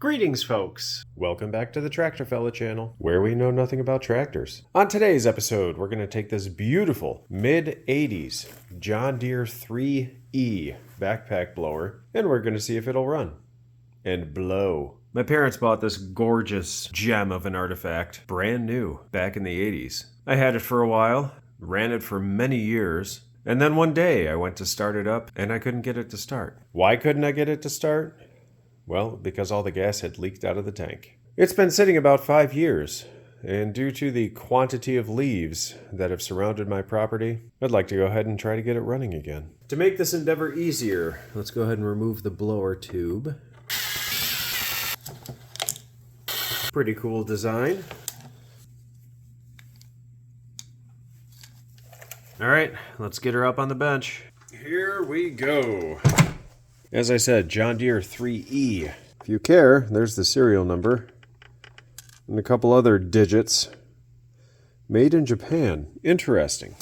Greetings, folks! Welcome back to the Tractorfella channel, where we know nothing about tractors. On today's episode, we're going to take this beautiful mid-80s John Deere 3E backpack blower, and we're going to see if it'll run and blow. My parents bought this gorgeous gem of an artifact, brand new, back in the 80s. I had it for a while, ran it for many years, and then one day I went to start it up and I couldn't get it to start. Why couldn't I get it to start? Well, because all the gas had leaked out of the tank. It's been sitting about 5 years, and due to the quantity of leaves that have surrounded my property, I'd like to go ahead and try to get it running again. To make this endeavor easier, let's go ahead and remove the blower tube. Pretty cool design. Alright, let's get her up on the bench. Here we go. As I said, John Deere 3E. If you care, there's the serial number. And a couple other digits. Made in Japan. Interesting.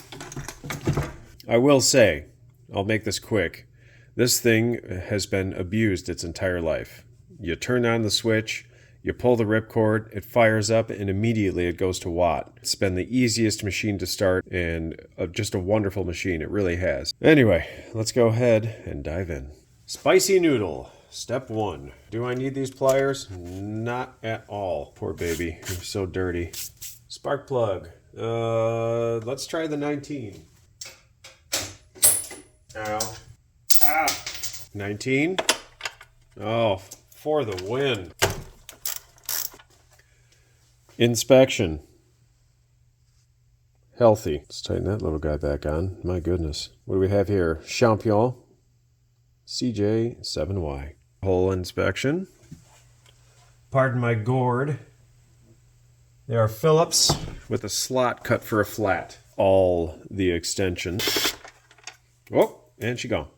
I will say, I'll make this quick, this thing has been abused its entire life. You turn on the switch, you pull the ripcord, it fires up, and immediately it goes to watt. It's been the easiest machine to start, and just a wonderful machine. It really has. Anyway, let's go ahead and dive in. Spicy noodle. Step 1. Do I need these pliers? Not at all. Poor baby. They're so dirty. Spark plug. Let's try the 19. Ow. Ah! 19. Oh, for the win. Inspection. Healthy. Let's tighten that little guy back on. My goodness. What do we have here? Champion. CJ7Y. Hole inspection. Pardon my gourd. They are Phillips with a slot cut for a flat. All the extension. Oh, and she gone.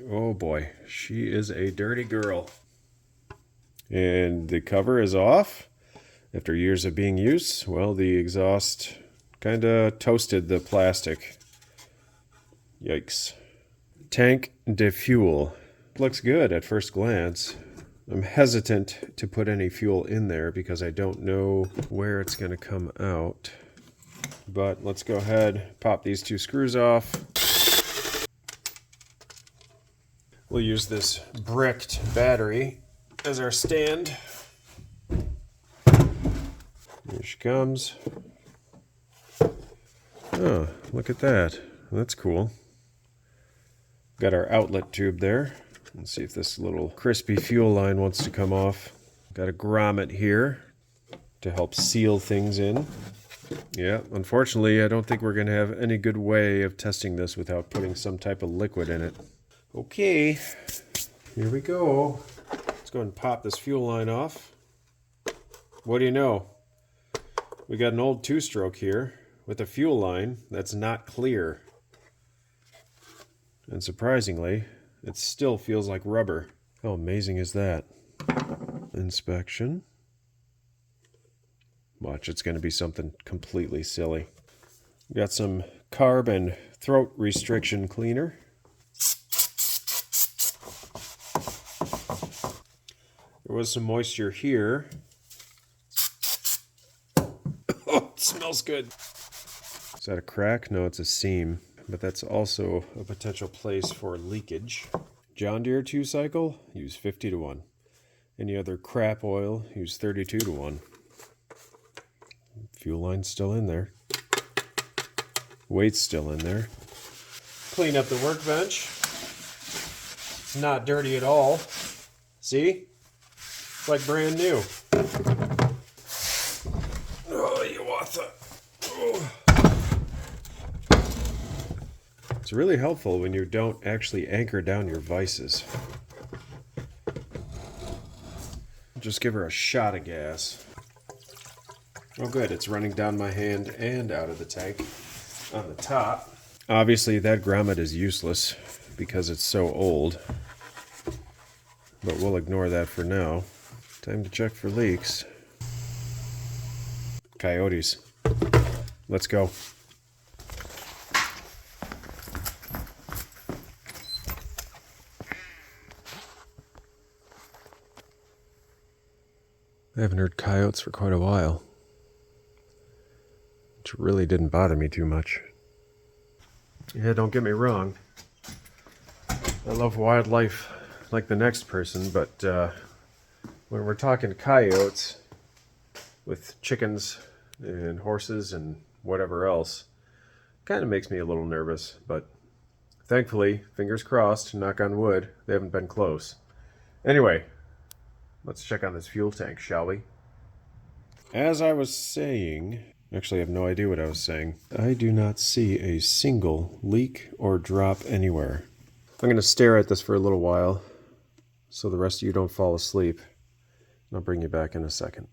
Oh boy, she is a dirty girl. And the cover is off. After years of being used, well, the exhaust kind of toasted the plastic. Yikes. Tank de fuel. Looks good at first glance. I'm hesitant to put any fuel in there because I don't know where it's going to come out. But let's go ahead, pop these 2 screws off. We'll use this bricked battery as our stand. Here she comes. Oh, look at that. That's cool. Got our outlet tube there. Let's see if this little crispy fuel line wants to come off. Got a grommet here to help seal things in. Yeah, unfortunately, I don't think we're going to have any good way of testing this without putting some type of liquid in it. Okay, here we go. Let's go ahead and pop this fuel line off. What do you know? We got an old 2-stroke here with a fuel line that's not clear. And surprisingly, it still feels like rubber. How amazing is that? Inspection. Watch, it's going to be something completely silly. Got some carb and throat restriction cleaner. There was some moisture here. Oh, it smells good. Is that a crack? No, it's a seam. But that's also a potential place for leakage. John Deere 2-cycle, use 50-1. Any other crap oil, use 32-1. Fuel line's still in there. Weight's still in there. Clean up the workbench. It's not dirty at all. See? It's like brand new. Oh, you want that? Oh. It's really helpful when you don't actually anchor down your vices. Just give her a shot of gas. Oh good, it's running down my hand and out of the tank on the top. Obviously that grommet is useless because it's so old. But we'll ignore that for now. Time to check for leaks. Coyotes. Let's go. I haven't heard coyotes for quite a while, which really didn't bother me too much. Yeah, don't get me wrong. I love wildlife like the next person, but when we're talking coyotes with chickens and horses and whatever else, kind of makes me a little nervous, but thankfully, fingers crossed, knock on wood, they haven't been close. Anyway, let's check on this fuel tank, shall we? As I was saying, actually I have no idea what I was saying. I do not see a single leak or drop anywhere. I'm going to stare at this for a little while so the rest of you don't fall asleep. I'll bring you back in a second.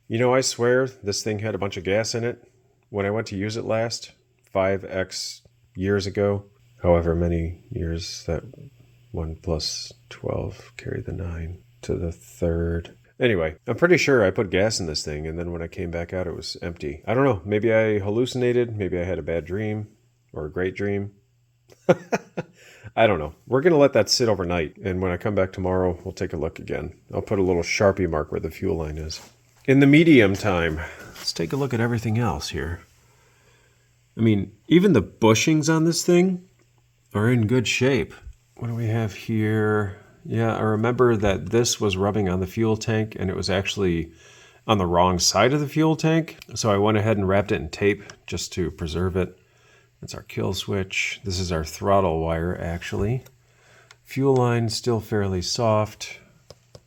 You know, I swear this thing had a bunch of gas in it. When I went to use it last, 5x years ago, however many years that 1 plus 12 carry the 9 to the third. Anyway, I'm pretty sure I put gas in this thing, and then when I came back out, it was empty. I don't know. Maybe I hallucinated. Maybe I had a bad dream or a great dream. I don't know. We're going to let that sit overnight, and when I come back tomorrow, we'll take a look again. I'll put a little Sharpie mark where the fuel line is. In the medium time, let's take a look at everything else here. I mean, even the bushings on this thing are in good shape. What do we have here? Yeah, I remember that this was rubbing on the fuel tank and it was actually on the wrong side of the fuel tank. So I went ahead and wrapped it in tape just to preserve it. That's our kill switch. This is our throttle wire, actually. Fuel line still fairly soft.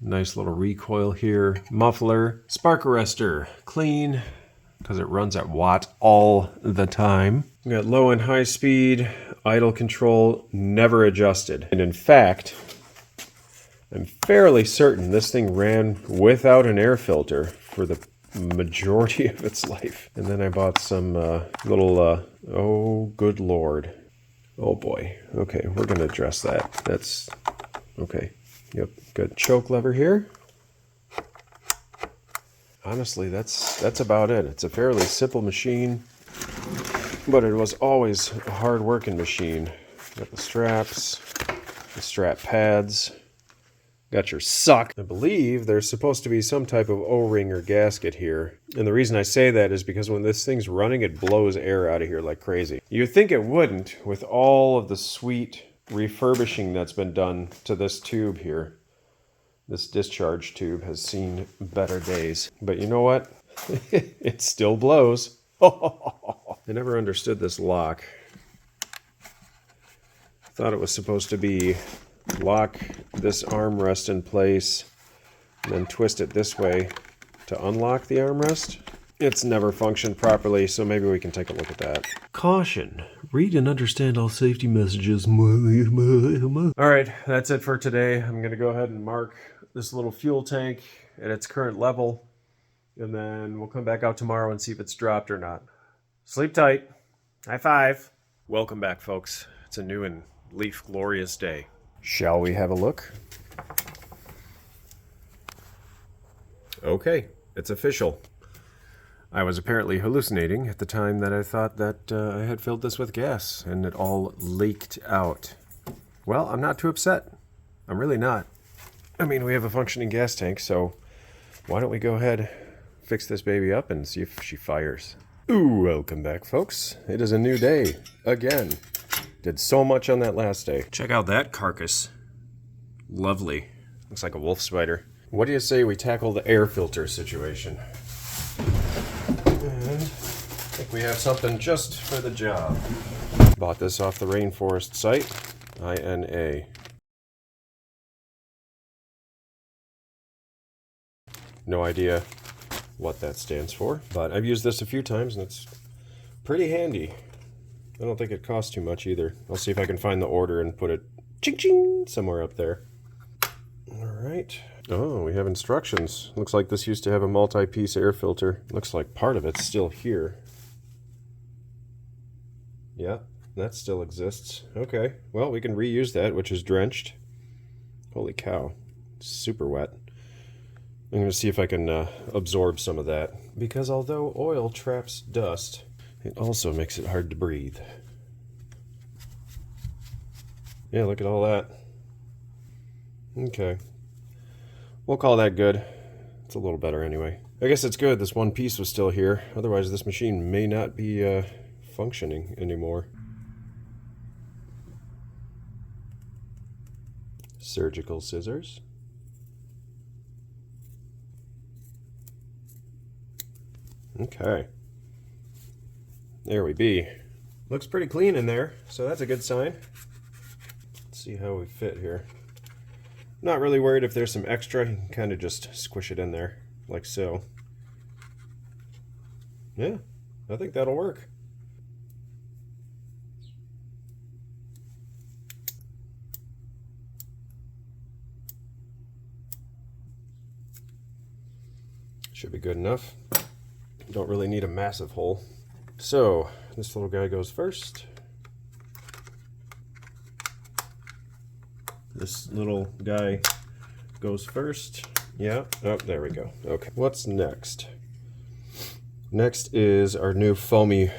Nice little recoil here. Muffler. Spark arrestor. Clean, because it runs at watt all the time. We got low and high speed. Idle control never adjusted. And in fact, I'm fairly certain this thing ran without an air filter for the majority of its life. And then I bought some oh good lord. Oh boy. Okay, we're gonna address that. That's okay. Yep, good. Choke lever here. Honestly, that's about it. It's a fairly simple machine, but it was always a hard-working machine. Got the straps, the strap pads, got your suck. I believe there's supposed to be some type of O-ring or gasket here. And the reason I say that is because when this thing's running, it blows air out of here like crazy. You'd think it wouldn't with all of the sweet refurbishing that's been done to this tube here. This discharge tube has seen better days. But you know what? It still blows. I never understood this lock. Thought it was supposed to be lock this armrest in place and then twist it this way to unlock the armrest. It's never functioned properly, so maybe we can take a look at that. Caution. Read and understand all safety messages. Alright, that's it for today. I'm going to go ahead and mark this little fuel tank at its current level, and then we'll come back out tomorrow and see if it's dropped or not. Sleep tight. High five. Welcome back, folks. It's a new and leaf glorious day. Shall we have a look? Okay, it's official. I was apparently hallucinating at the time that I thought that I had filled this with gas, and it all leaked out. Well, I'm not too upset. I'm really not. I mean, we have a functioning gas tank, so why don't we go ahead, fix this baby up, and see if she fires. Ooh, welcome back, folks. It is a new day, again. Did so much on that last day. Check out that carcass. Lovely. Looks like a wolf spider. What do you say we tackle the air filter situation? And I think we have something just for the job. Bought this off the rainforest site. INA. No idea what that stands for, but I've used this a few times and it's pretty handy. I don't think it costs too much either. I'll see if I can find the order and put it ching-ching somewhere up there. All right. Oh, we have instructions. Looks like this used to have a multi-piece air filter. Looks like part of it's still here. Yeah, that still exists. Okay, well, we can reuse that, which is drenched. Holy cow, super wet. I'm going to see if I can absorb some of that. Because although oil traps dust, it also makes it hard to breathe. Yeah, look at all that. Okay. We'll call that good. It's a little better anyway. I guess it's good this one piece was still here. Otherwise this machine may not be functioning anymore. Surgical scissors. Okay. There we be. Looks pretty clean in there, so that's a good sign. Let's see how we fit here. Not really worried if there's some extra. You can kind of just squish it in there, like so. Yeah, I think that'll work. Should be good enough. Don't really need a massive hole. So, this little guy goes first. This little guy goes first. Yeah, oh, there we go. Okay, what's next? Next is our new foamy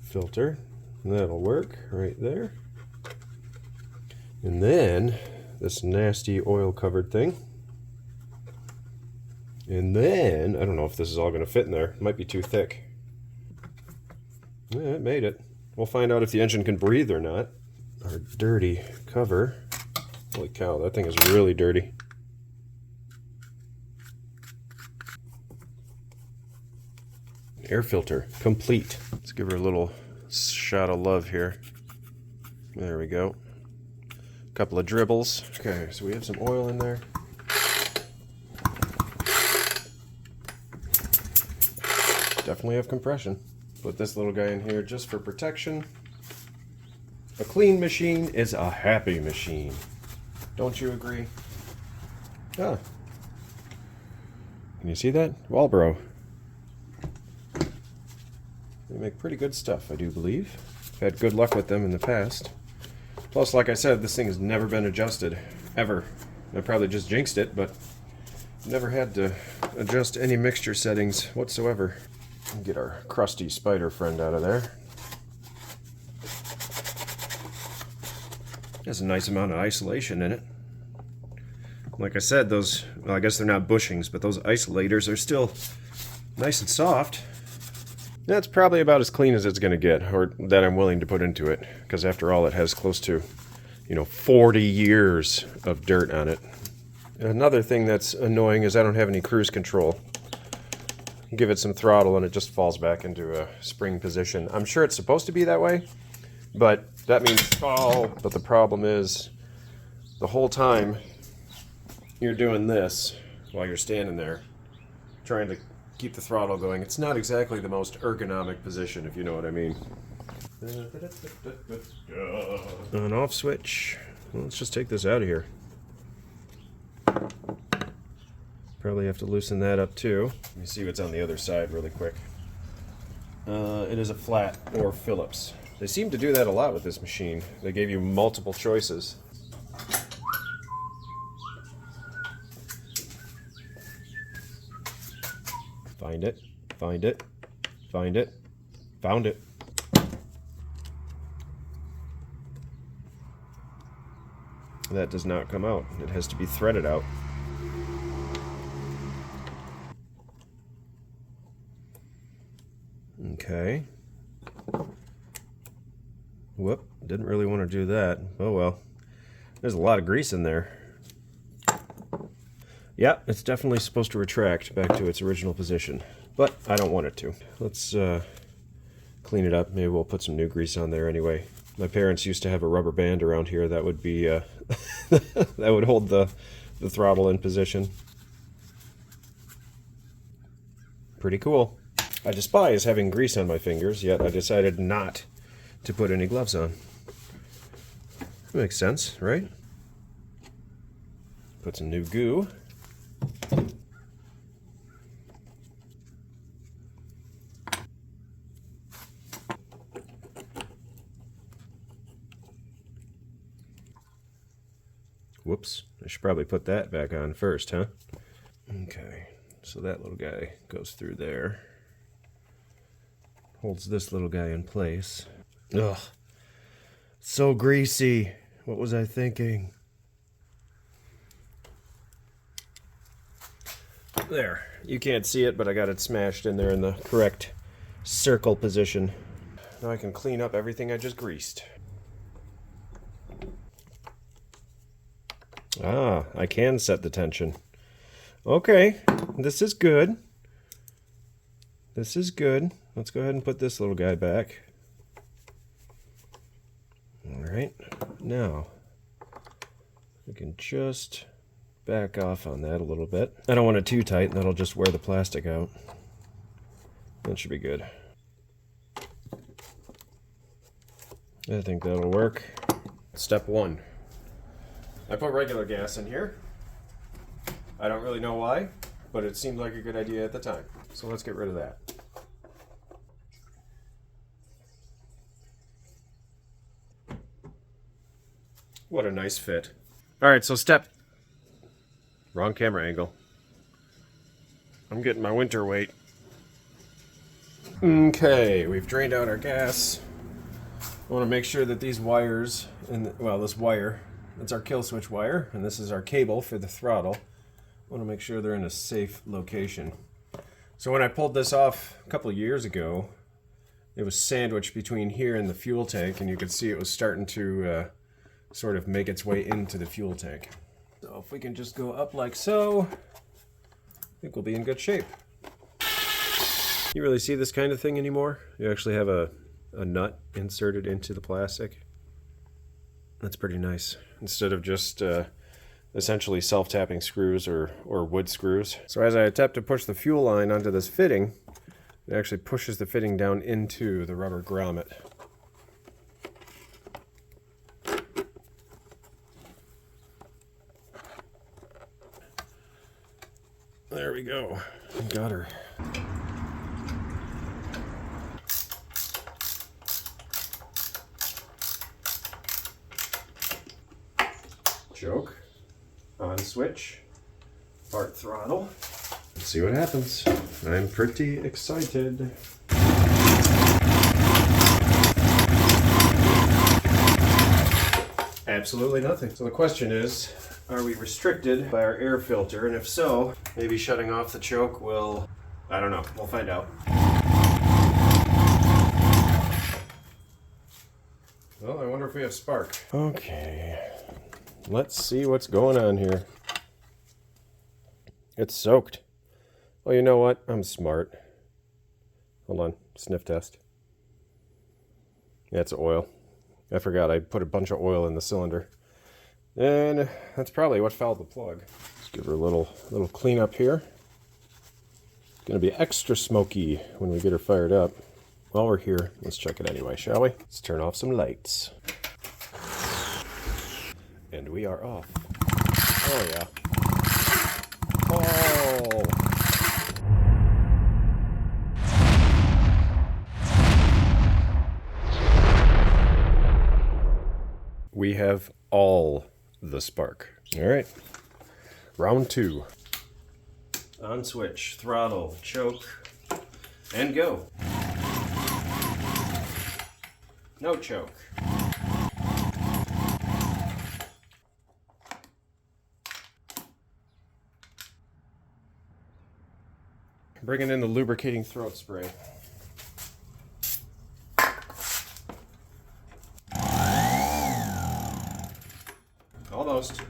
filter. That'll work right there. And then this nasty oil covered thing. And then, I don't know if this is all going to fit in there. It might be too thick. Yeah, it made it. We'll find out if the engine can breathe or not. Our dirty cover. Holy cow, that thing is really dirty. Air filter, complete. Let's give her a little shot of love here. There we go. A couple of dribbles. Okay, so we have some oil in there. Definitely have compression. Put this little guy in here just for protection. A clean machine is a happy machine. Don't you agree? Ah. Can you see that? Walbro. They make pretty good stuff, I do believe. I've had good luck with them in the past. Plus, like I said, this thing has never been adjusted. Ever. I probably just jinxed it, but never had to adjust any mixture settings whatsoever. Get our crusty spider friend out of there. There's a nice amount of isolation in it. Like I said, those, well, I guess they're not bushings, but those isolators are still nice and soft. That's probably about as clean as it's going to get, or that I'm willing to put into it, because after all, it has close to, 40 years of dirt on it. Another thing that's annoying is I don't have any cruise control. Give it some throttle and it just falls back into a spring position. I'm sure it's supposed to be that way, but that means, but the problem is the whole time you're doing this while you're standing there trying to keep the throttle going. It's not exactly the most ergonomic position, if you know what I mean. On off switch. Well, let's just take this out of here. Probably have to loosen that up too. Let me see what's on the other side really quick. It is a flat or Phillips. They seem to do that a lot with this machine. They gave you multiple choices. Find it, find it, find it, found it. That does not come out. It has to be threaded out. Okay. Whoop, didn't really want to do that. Oh well. There's a lot of grease in there. Yeah, it's definitely supposed to retract back to its original position, but I don't want it to. Let's clean it up. Maybe we'll put some new grease on there anyway. My parents used to have a rubber band around here that would be that would hold the throttle in position. Pretty cool. I despise having grease on my fingers, yet I decided not to put any gloves on. That makes sense, right? Put some new goo. Whoops, I should probably put that back on first, huh? Okay, so that little guy goes through there. Holds this little guy in place. Ugh, so greasy. What was I thinking? There, you can't see it, but I got it smashed in there in the correct circle position. Now I can clean up everything I just greased. Ah, I can set the tension. Okay, this is good. This is good. Let's go ahead and put this little guy back. All right, now we can just back off on that a little bit. I don't want it too tight, that'll just wear the plastic out. That should be good. I think that'll work. Step one. I put regular gas in here. I don't really know why, but it seemed like a good idea at the time. So let's get rid of that. What a nice fit. All right, so wrong camera angle. I'm getting my winter weight. Okay, we've drained out our gas. I want to make sure that these wires, this wire, that's our kill switch wire, and this is our cable for the throttle. I want to make sure they're in a safe location. So when I pulled this off a couple of years ago, it was sandwiched between here and the fuel tank, and you could see it was starting to sort of make its way into the fuel tank. So if we can just go up like so, I think we'll be in good shape. You really see this kind of thing anymore? You actually have a nut inserted into the plastic. That's pretty nice. Instead of just essentially self-tapping screws or wood screws. So as I attempt to push the fuel line onto this fitting, it actually pushes the fitting down into the rubber grommet. There we go. Got her. Choke, on switch, part throttle. Let's see what happens. I'm pretty excited. Absolutely nothing. So the question is, are we restricted by our air filter? And if so, maybe shutting off the choke will, I don't know, we'll find out. Well, I wonder if we have spark. Okay, let's see what's going on here. It's soaked. Well, you know what? I'm smart. Hold on, sniff test. Yeah, it's oil. I forgot I put a bunch of oil in the cylinder. And that's probably what fouled the plug. Let's give her a little cleanup here. It's gonna be extra smoky when we get her fired up. While we're here, let's check it anyway, shall we? Let's turn off some lights. And we are off. Oh yeah. Oh! We have all the spark. All right, round two. On switch, throttle, choke, and go. No choke. Bringing in the lubricating throat spray. Almost.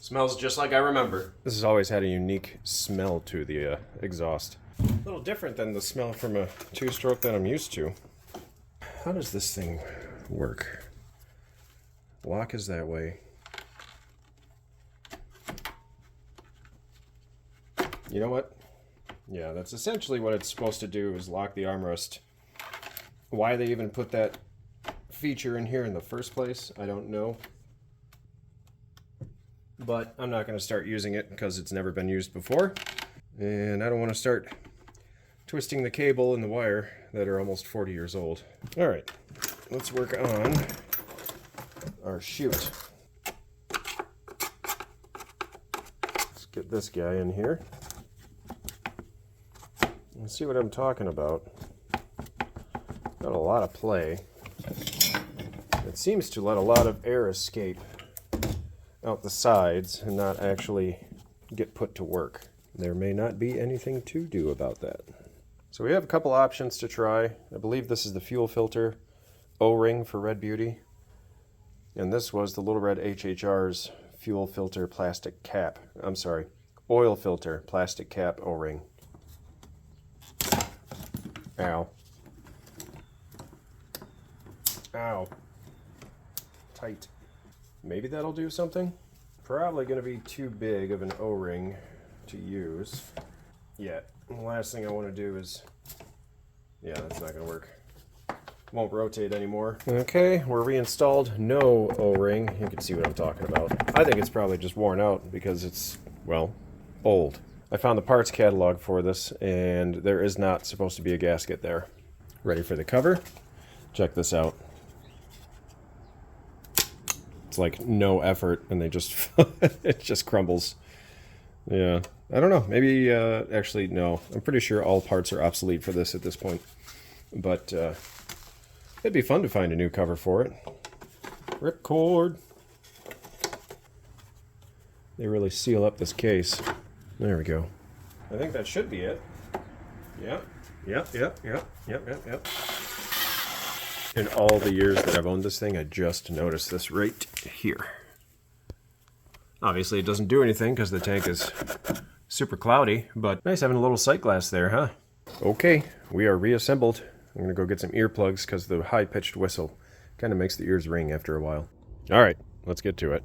Smells just like I remember. This has always had a unique smell to the exhaust. A little different than the smell from a two-stroke that I'm used to. How does this thing work? Lock is that way. You know what? Yeah, that's essentially what it's supposed to do, is lock the armrest. Why they even put that feature in here in the first place, I don't know. But I'm not going to start using it because it's never been used before. And I don't want to start twisting the cable and the wire that are almost 40 years old. All right, let's work on our chute. Let's get this guy in here. Let's see what I'm talking about. Got a lot of play. It seems to let a lot of air escape out the sides and not actually get put to work. There may not be anything to do about that. So we have a couple options to try. I believe this is the fuel filter O-ring for Red Beauty. And this was the Little Red HHR's fuel filter plastic cap. I'm sorry, oil filter plastic cap O-ring. Ow. Ow. Tight. Maybe that'll do something. Probably going to be too big of an O-ring to use yet. And the last thing I want to do is, yeah, that's not going to work. Won't rotate anymore. Okay, we're reinstalled. No O-ring. You can see what I'm talking about. I think it's probably just worn out because it's, well, old. I found the parts catalog for this, and there is not supposed to be a gasket there. Ready for the cover? Check this out. It's like no effort, and they just it just crumbles. Yeah, I don't know. Maybe actually no. I'm pretty sure all parts are obsolete for this at this point. But it'd be fun to find a new cover for it. Ripcord. They really seal up this case. There we go. I think that should be it. Yep. In all the years that I've owned this thing, I just noticed this right here. Obviously, it doesn't do anything because the tank is super cloudy, but nice having a little sight glass there, huh? Okay, we are reassembled. I'm going to go get some earplugs because the high-pitched whistle kind of makes the ears ring after a while. All right, let's get to it.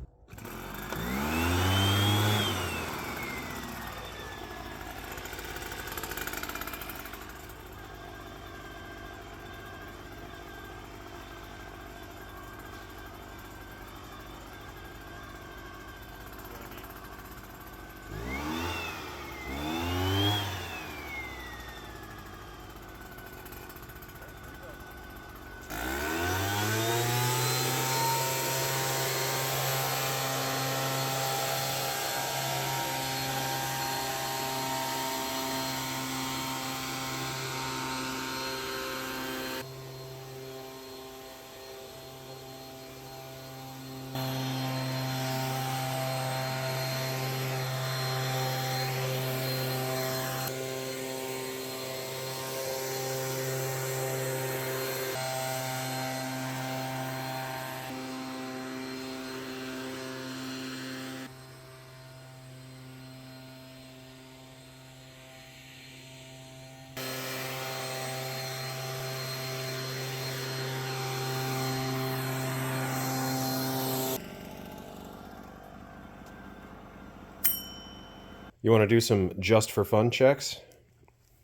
You want to do some just for fun checks?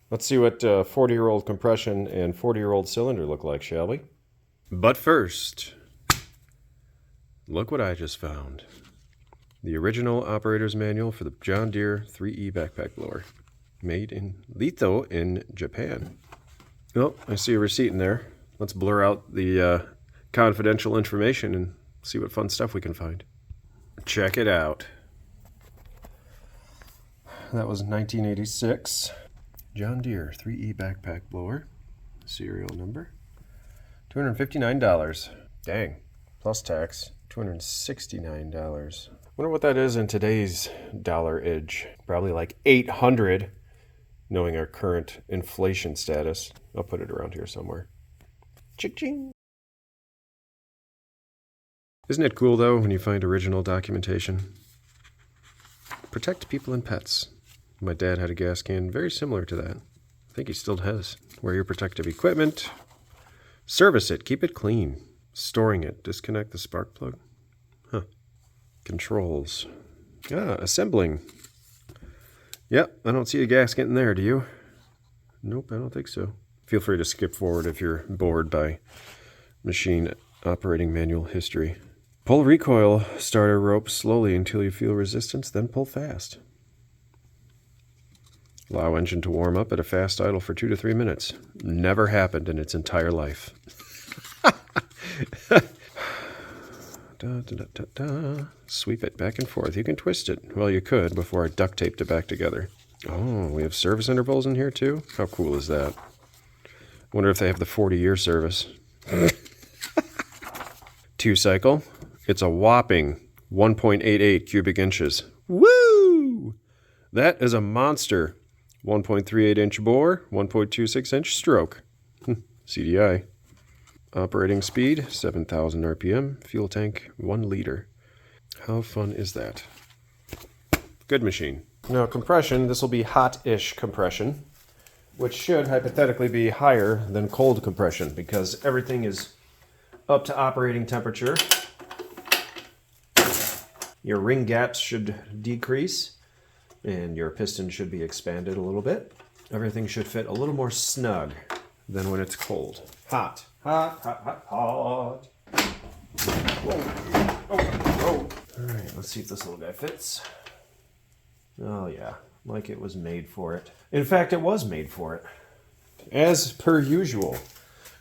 Let's see what 40-year-old compression and 40-year-old cylinder look like, shall we? But first, look what I just found. The original operator's manual for the John Deere 3E backpack blower. Made in Litho in Japan. Oh, I see a receipt in there. Let's blur out the confidential information and see what fun stuff we can find. Check it out. That was 1986. John Deere 3E backpack blower. Serial number. $259. Dang. Plus tax. $269. Wonder what that is in today's dollar-age. Probably like $800, knowing our current inflation status. I'll put it around here somewhere. Ching-ching. Isn't it cool, though, when you find original documentation? Protect people and pets. My dad had a gas can very similar to that. I think he still has. Wear your protective equipment. Service it. Keep it clean. Storing it. Disconnect the spark plug. Huh. Controls. Assembling. Yep, I don't see a gasket in there, do you? Nope, I don't think so. Feel free to skip forward if you're bored by machine operating manual history. Pull recoil starter rope slowly until you feel resistance, then pull fast. Allow engine to warm up at a fast idle for 2 to 3 minutes. Never happened in its entire life. Da, da, da, da, da. Sweep it back and forth. You can twist it. Well, you could before I duct taped it back together. Oh, we have service intervals in here too? How cool is that? Wonder if they have the 40-year service. 2-cycle. It's a whopping 1.88 cubic inches. Woo! That is a monster. 1.38 inch bore, 1.26 inch stroke. CDI. Operating speed, 7,000 RPM. Fuel tank, 1 liter. How fun is that? Good machine. Now compression, this will be hot-ish compression, which should hypothetically be higher than cold compression because everything is up to operating temperature. Your ring gaps should decrease and your piston should be expanded a little bit. Everything should fit a little more snug than when it's cold. Hot. Hot, hot, hot, hot. Whoa. Oh, oh. All right, let's see if this little guy fits. Oh yeah, like it was made for it. In fact, it was made for it. As per usual,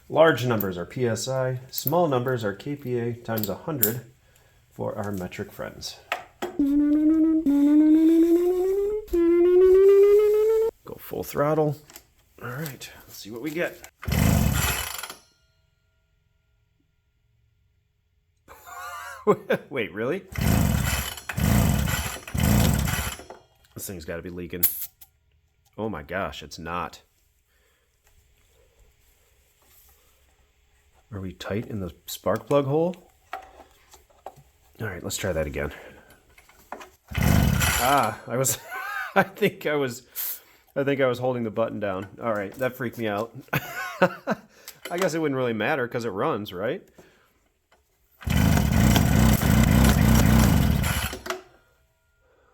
large numbers are PSI, small numbers are KPA times 100 for our metric friends. Go full throttle. All right, let's see what we get. Wait, really? This thing's got to be leaking. Oh my gosh, it's not. Are we tight in the spark plug hole? All right, let's try that again. I think I was holding the button down. All right, that freaked me out. I guess it wouldn't really matter because it runs, right?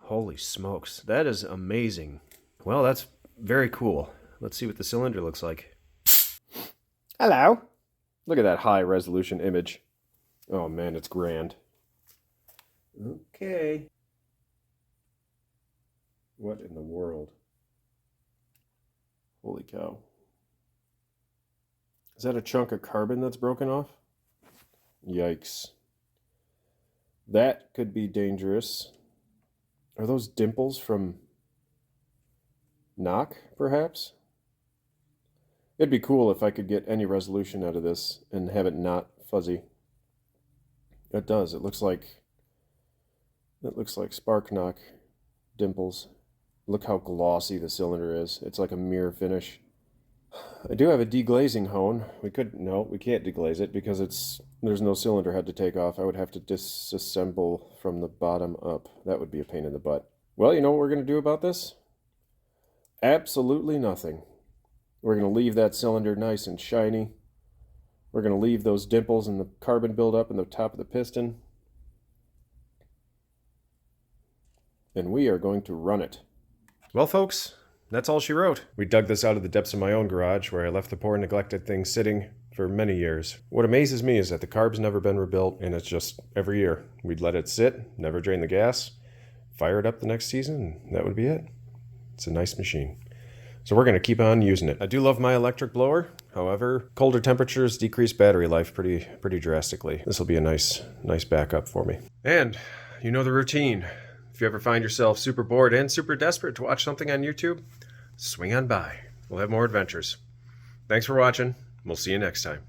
Holy smokes, that is amazing. Well, that's very cool. Let's see what the cylinder looks like. Hello. Look at that high resolution image. Oh man, it's grand. Okay. What in the world? Holy cow. Is that a chunk of carbon that's broken off? Yikes. That could be dangerous. Are those dimples from knock, perhaps? It'd be cool if I could get any resolution out of this and have it not fuzzy. It does. It looks like spark knock dimples. Look how glossy the cylinder is. It's like a mirror finish. I do have a deglazing hone. We can't deglaze it because there's no cylinder head to take off. I would have to disassemble from the bottom up. That would be a pain in the butt. Well, you know what we're going to do about this? Absolutely nothing. We're going to leave that cylinder nice and shiny. We're going to leave those dimples and the carbon buildup in the top of the piston. And we are going to run it. Well, folks, that's all she wrote. We dug this out of the depths of my own garage where I left the poor neglected thing sitting for many years. What amazes me is that the carb's never been rebuilt, and it's just every year. We'd let it sit, never drain the gas, fire it up the next season, and that would be it. It's a nice machine. So we're going to keep on using it. I do love my electric blower. However, colder temperatures decrease battery life pretty drastically. This will be a nice backup for me. And you know the routine. If you ever find yourself super bored and super desperate to watch something on YouTube, swing on by. We'll have more adventures. Thanks for watching. We'll see you next time.